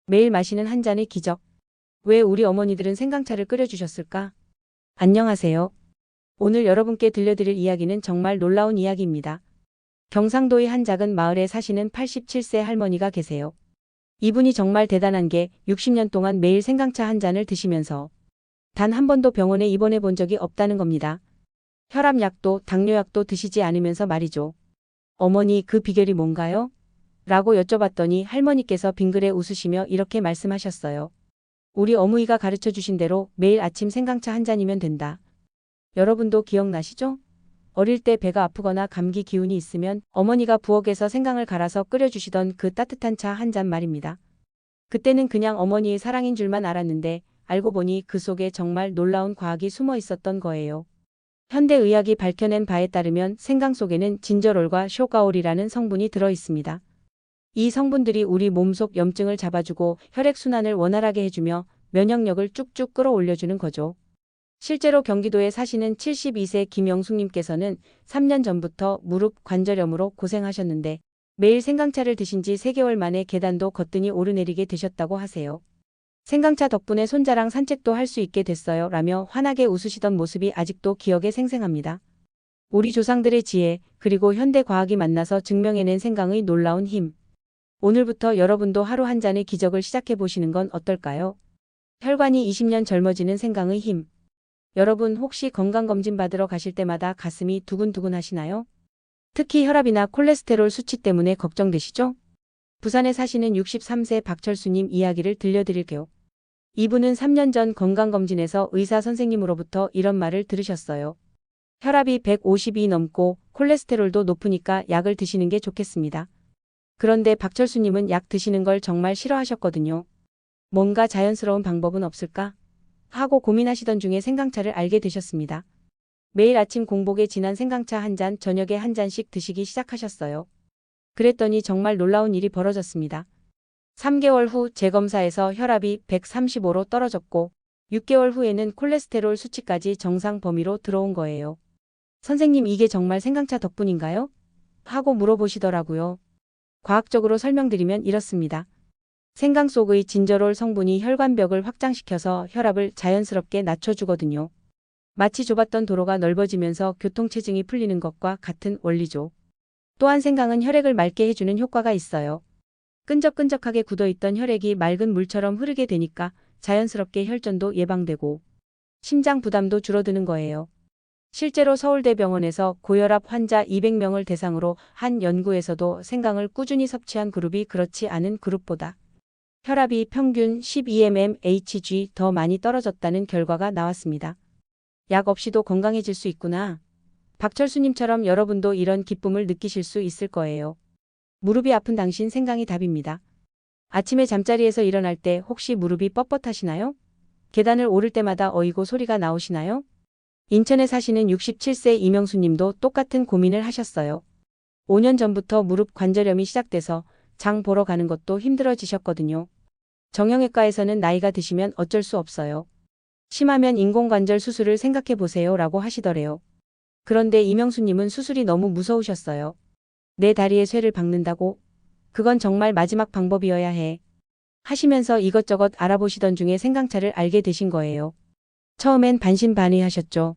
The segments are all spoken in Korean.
매일 마시는 한 잔의 기적. 왜 우리 어머니들은 생강차를 끓여주셨을까? 안녕하세요. 오늘 여러분께 들려드릴 이야기는 정말 놀라운 이야기입니다. 경상도의 한 작은 마을에 사시는 87세 할머니가 계세요. 이분이 정말 대단한 게 60년 동안 매일 생강차 한 잔을 드시면서 단 한 번도 병원에 입원해 본 적이 없다는 겁니다. 혈압약도 당뇨약도 드시지 않으면서 말이죠. 어머니, 그 비결이 뭔가요? 라고 여쭤봤더니 할머니께서 빙그레 웃으시며 이렇게 말씀하셨어요. 우리 어머니가 가르쳐 주신 대로 매일 아침 생강차 한 잔이면 된다. 여러분도 기억나시죠? 어릴 때 배가 아프거나 감기 기운이 있으면 어머니가 부엌에서 생강을 갈아서 끓여주시던 그 따뜻한 차 한 잔 말입니다. 그때는 그냥 어머니의 사랑인 줄만 알았는데 알고 보니 그 속에 정말 놀라운 과학이 숨어 있었던 거예요. 현대의학이 밝혀낸 바에 따르면 생강 속에는 진저롤과 쇼가올이라는 성분이 들어 있습니다. 이 성분들이 우리 몸속 염증을 잡아주고 혈액순환을 원활하게 해주며 면역력을 쭉쭉 끌어올려주는 거죠. 실제로 경기도에 사시는 72세 김영숙님께서는 3년 전부터 무릎 관절염으로 고생하셨는데 매일 생강차를 드신 지 3개월 만에 계단도 거뜬히 오르내리게 되셨다고 하세요. 생강차 덕분에 손자랑 산책도 할 수 있게 됐어요 라며 환하게 웃으시던 모습이 아직도 기억에 생생합니다. 우리 조상들의 지혜 그리고 현대 과학이 만나서 증명해낸 생강의 놀라운 힘. 오늘부터 여러분도 하루 한 잔의 기적을 시작해 보시는 건 어떨까요? 혈관이 20년 젊어지는 생강의 힘. 여러분 혹시 건강검진 받으러 가실 때마다 가슴이 두근두근 하시나요? 특히 혈압이나 콜레스테롤 수치 때문에 걱정되시죠? 부산에 사시는 63세 박철수님 이야기를 들려드릴게요. 이분은 3년 전 건강검진에서 의사 선생님으로부터 이런 말을 들으셨어요. 혈압이 150이 넘고 콜레스테롤도 높으니까 약을 드시는 게 좋겠습니다. 그런데 박철수님은 약 드시는 걸 정말 싫어하셨거든요. 뭔가 자연스러운 방법은 없을까? 하고 고민하시던 중에 생강차를 알게 되셨습니다. 매일 아침 공복에 진한 생강차 한 잔, 저녁에 한 잔씩 드시기 시작하셨어요. 그랬더니 정말 놀라운 일이 벌어졌습니다. 3개월 후 재검사에서 혈압이 135로 떨어졌고 6개월 후에는 콜레스테롤 수치까지 정상 범위로 들어온 거예요. 선생님, 이게 정말 생강차 덕분인가요? 하고 물어보시더라고요. 과학적으로 설명드리면 이렇습니다. 생강 속의 진저롤 성분이 혈관벽을 확장시켜서 혈압을 자연스럽게 낮춰주거든요. 마치 좁았던 도로가 넓어지면서 교통체증이 풀리는 것과 같은 원리죠. 또한 생강은 혈액을 맑게 해주는 효과가 있어요. 끈적끈적하게 굳어있던 혈액이 맑은 물처럼 흐르게 되니까 자연스럽게 혈전도 예방되고 심장 부담도 줄어드는 거예요. 실제로 서울대병원에서 고혈압 환자 200명을 대상으로 한 연구에서도 생강을 꾸준히 섭취한 그룹이 그렇지 않은 그룹보다 혈압이 평균 12mmHg 더 많이 떨어졌다는 결과가 나왔습니다. 약 없이도 건강해질 수 있구나. 박철수님처럼 여러분도 이런 기쁨을 느끼실 수 있을 거예요. 무릎이 아픈 당신, 생강이 답입니다. 아침에 잠자리에서 일어날 때 혹시 무릎이 뻣뻣하시나요? 계단을 오를 때마다 어이고 소리가 나오시나요? 인천에 사시는 67세 이명수님도 똑같은 고민을 하셨어요. 5년 전부터 무릎 관절염이 시작돼서 장 보러 가는 것도 힘들어지셨거든요. 정형외과에서는 나이가 드시면 어쩔 수 없어요. 심하면 인공관절 수술을 생각해 보세요 라고 하시더래요. 그런데 이명수님은 수술이 너무 무서우셨어요. 내 다리에 쇠를 박는다고? 그건 정말 마지막 방법이어야 해. 하시면서 이것저것 알아보시던 중에 생강차를 알게 되신 거예요. 처음엔 반신반의하셨죠.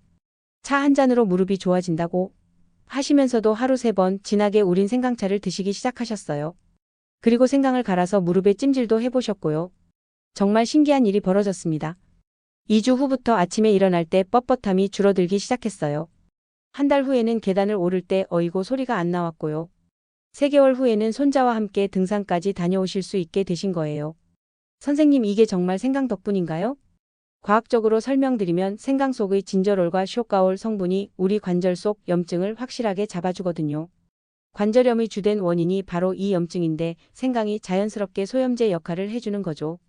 차 한 잔으로 무릎이 좋아진다고? 하시면서도 하루 3번 진하게 우린 생강차를 드시기 시작하셨어요. 그리고 생강을 갈아서 무릎에 찜질도 해보셨고요. 정말 신기한 일이 벌어졌습니다. 2주 후부터 아침에 일어날 때 뻣뻣함이 줄어들기 시작했어요. 한 달 후에는 계단을 오를 때 어이고 소리가 안 나왔고요. 3개월 후에는 손자와 함께 등산까지 다녀오실 수 있게 되신 거예요. 선생님, 이게 정말 생강 덕분인가요? 과학적으로 설명드리면 생강 속의 진저롤과 쇼가올 성분이 우리 관절 속 염증을 확실하게 잡아주거든요. 관절염의 주된 원인이 바로 이 염증인데 생강이 자연스럽게 소염제 역할을 해주는 거죠.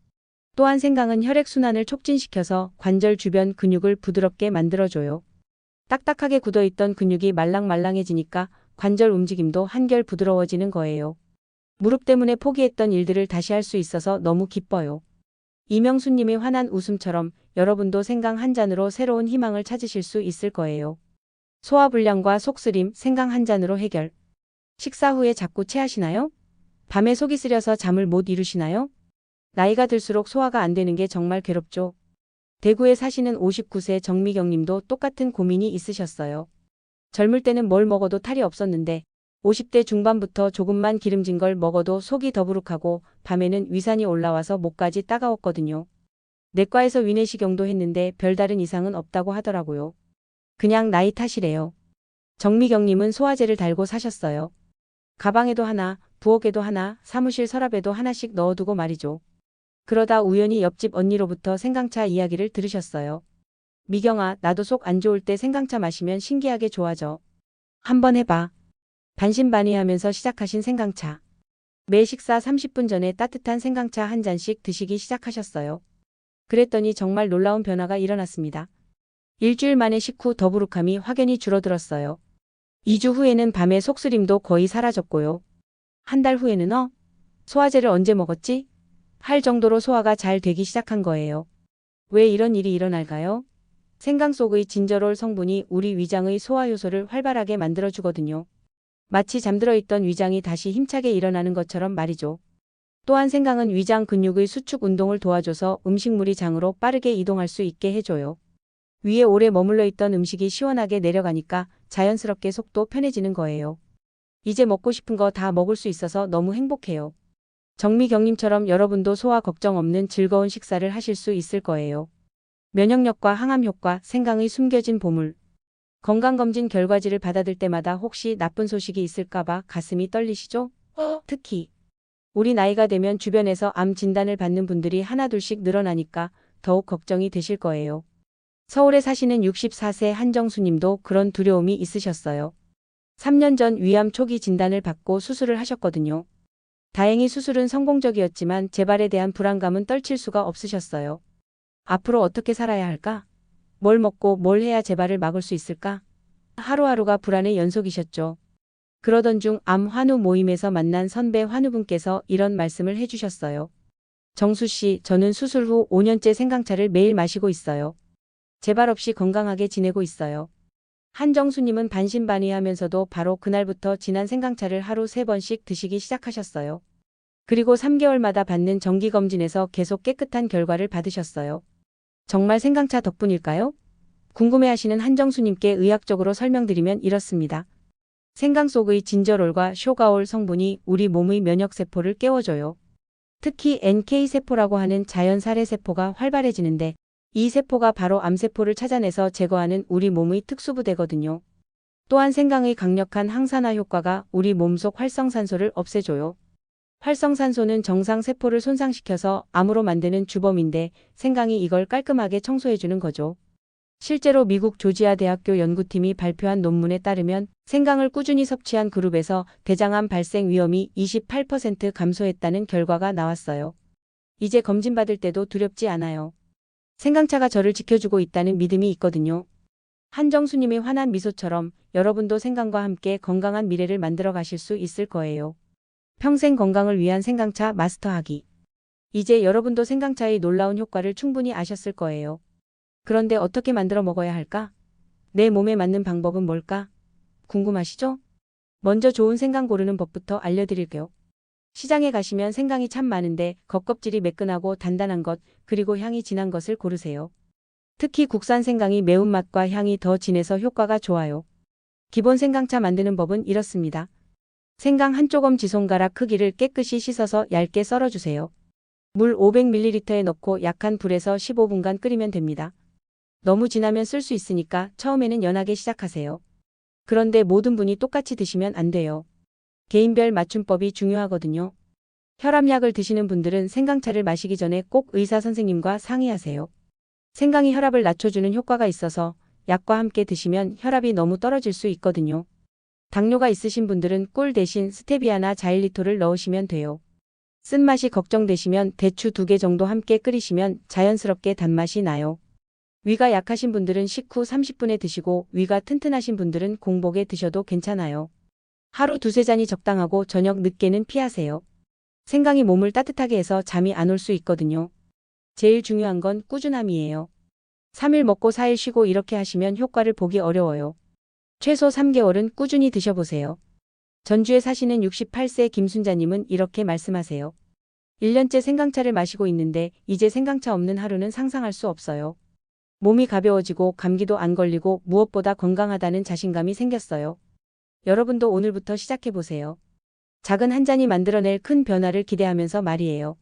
또한 생강은 혈액순환을 촉진시켜서 관절 주변 근육을 부드럽게 만들어줘요. 딱딱하게 굳어있던 근육이 말랑말랑해지니까 관절 움직임도 한결 부드러워지는 거예요. 무릎 때문에 포기했던 일들을 다시 할 수 있어서 너무 기뻐요. 이명수님의 환한 웃음처럼 여러분도 생강 한 잔으로 새로운 희망을 찾으실 수 있을 거예요. 소화불량과 속쓰림, 생강 한 잔으로 해결. 식사 후에 자꾸 체하시나요? 밤에 속이 쓰려서 잠을 못 이루시나요? 나이가 들수록 소화가 안 되는 게 정말 괴롭죠. 대구에 사시는 59세 정미경 님도 똑같은 고민이 있으셨어요. 젊을 때는 뭘 먹어도 탈이 없었는데 50대 중반부터 조금만 기름진 걸 먹어도 속이 더부룩하고 밤에는 위산이 올라와서 목까지 따가웠거든요. 내과에서 위내시경도 했는데 별다른 이상은 없다고 하더라고요. 그냥 나이 탓이래요. 정미경님은 소화제를 달고 사셨어요. 가방에도 하나, 부엌에도 하나, 사무실 서랍에도 하나씩 넣어두고 말이죠. 그러다 우연히 옆집 언니로부터 생강차 이야기를 들으셨어요. 미경아, 나도 속 안 좋을 때 생강차 마시면 신기하게 좋아져. 한번 해봐. 반신반의하면서 시작하신 생강차. 매 식사 30분 전에 따뜻한 생강차 한 잔씩 드시기 시작하셨어요. 그랬더니 정말 놀라운 변화가 일어났습니다. 일주일 만에 식후 더부룩함이 확연히 줄어들었어요. 2주 후에는 밤에 속쓰림도 거의 사라졌고요. 한 달 후에는 소화제를 언제 먹었지? 할 정도로 소화가 잘 되기 시작한 거예요. 왜 이런 일이 일어날까요? 생강 속의 진저롤 성분이 우리 위장의 소화 효소를 활발하게 만들어주거든요. 마치 잠들어 있던 위장이 다시 힘차게 일어나는 것처럼 말이죠. 또한 생강은 위장 근육의 수축 운동을 도와줘서 음식물이 장으로 빠르게 이동할 수 있게 해줘요. 위에 오래 머물러 있던 음식이 시원하게 내려가니까 자연스럽게 속도 편해지는 거예요. 이제 먹고 싶은 거 다 먹을 수 있어서 너무 행복해요. 정미경님처럼 여러분도 소화 걱정 없는 즐거운 식사를 하실 수 있을 거예요. 면역력과 항암 효과, 생강의 숨겨진 보물. 건강검진 결과지를 받아들 때마다 혹시 나쁜 소식이 있을까봐 가슴이 떨리시죠? 특히 우리 나이가 되면 주변에서 암 진단을 받는 분들이 하나둘씩 늘어나니까 더욱 걱정이 되실 거예요. 서울에 사시는 64세 한정수님도 그런 두려움이 있으셨어요. 3년 전 위암 초기 진단을 받고 수술을 하셨거든요. 다행히 수술은 성공적이었지만 재발에 대한 불안감은 떨칠 수가 없으셨어요. 앞으로 어떻게 살아야 할까? 뭘 먹고 뭘 해야 재발을 막을 수 있을까? 하루하루가 불안의 연속이셨죠. 그러던 중 암 환우 모임에서 만난 선배 환우분께서 이런 말씀을 해주셨어요. 정수 씨, 저는 수술 후 5년째 생강차를 매일 마시고 있어요. 재발 없이 건강하게 지내고 있어요. 한정수님은 반신반의하면서도 바로 그날부터 진한 생강차를 하루 3번씩 드시기 시작하셨어요. 그리고 3개월마다 받는 정기검진에서 계속 깨끗한 결과를 받으셨어요. 정말 생강차 덕분일까요? 궁금해하시는 한정수님께 의학적으로 설명드리면 이렇습니다. 생강 속의 진저롤과 쇼가올 성분이 우리 몸의 면역세포를 깨워줘요. 특히 NK세포라고 하는 자연살해세포가 활발해지는데 이 세포가 바로 암세포를 찾아내서 제거하는 우리 몸의 특수부대거든요. 또한 생강의 강력한 항산화 효과가 우리 몸속 활성산소를 없애줘요. 활성산소는 정상세포를 손상시켜서 암으로 만드는 주범인데 생강이 이걸 깔끔하게 청소해주는 거죠. 실제로 미국 조지아 대학교 연구팀이 발표한 논문에 따르면 생강을 꾸준히 섭취한 그룹에서 대장암 발생 위험이 28% 감소했다는 결과가 나왔어요. 이제 검진받을 때도 두렵지 않아요. 생강차가 저를 지켜주고 있다는 믿음이 있거든요. 한정수님의 환한 미소처럼 여러분도 생강과 함께 건강한 미래를 만들어 가실 수 있을 거예요. 평생 건강을 위한 생강차 마스터하기. 이제 여러분도 생강차의 놀라운 효과를 충분히 아셨을 거예요. 그런데 어떻게 만들어 먹어야 할까? 내 몸에 맞는 방법은 뭘까? 궁금하시죠? 먼저 좋은 생강 고르는 법부터 알려드릴게요. 시장에 가시면 생강이 참 많은데 겉껍질이 매끈하고 단단한 것, 그리고 향이 진한 것을 고르세요. 특히 국산 생강이 매운맛과 향이 더 진해서 효과가 좋아요. 기본 생강차 만드는 법은 이렇습니다. 생강 한 조금 지손가락 크기를 깨끗이 씻어서 얇게 썰어주세요. 물 500ml에 넣고 약한 불에서 15분간 끓이면 됩니다. 너무 진하면 쓸 수 있으니까 처음에는 연하게 시작하세요. 그런데 모든 분이 똑같이 드시면 안 돼요. 개인별 맞춤법이 중요하거든요. 혈압약을 드시는 분들은 생강차를 마시기 전에 꼭 의사 선생님과 상의하세요. 생강이 혈압을 낮춰주는 효과가 있어서 약과 함께 드시면 혈압이 너무 떨어질 수 있거든요. 당뇨가 있으신 분들은 꿀 대신 스테비아나 자일리톨을 넣으시면 돼요. 쓴맛이 걱정되시면 대추 2개 정도 함께 끓이시면 자연스럽게 단맛이 나요. 위가 약하신 분들은 식후 30분에 드시고 위가 튼튼하신 분들은 공복에 드셔도 괜찮아요. 하루 2-3잔이 적당하고 저녁 늦게는 피하세요. 생강이 몸을 따뜻하게 해서 잠이 안 올 수 있거든요. 제일 중요한 건 꾸준함이에요. 3일 먹고 4일 쉬고 이렇게 하시면 효과를 보기 어려워요. 최소 3개월은 꾸준히 드셔보세요. 전주에 사시는 68세 김순자님은 이렇게 말씀하세요. 1년째 생강차를 마시고 있는데 이제 생강차 없는 하루는 상상할 수 없어요. 몸이 가벼워지고 감기도 안 걸리고 무엇보다 건강하다는 자신감이 생겼어요. 여러분도 오늘부터 시작해보세요. 작은 한 잔이 만들어낼 큰 변화를 기대하면서 말이에요.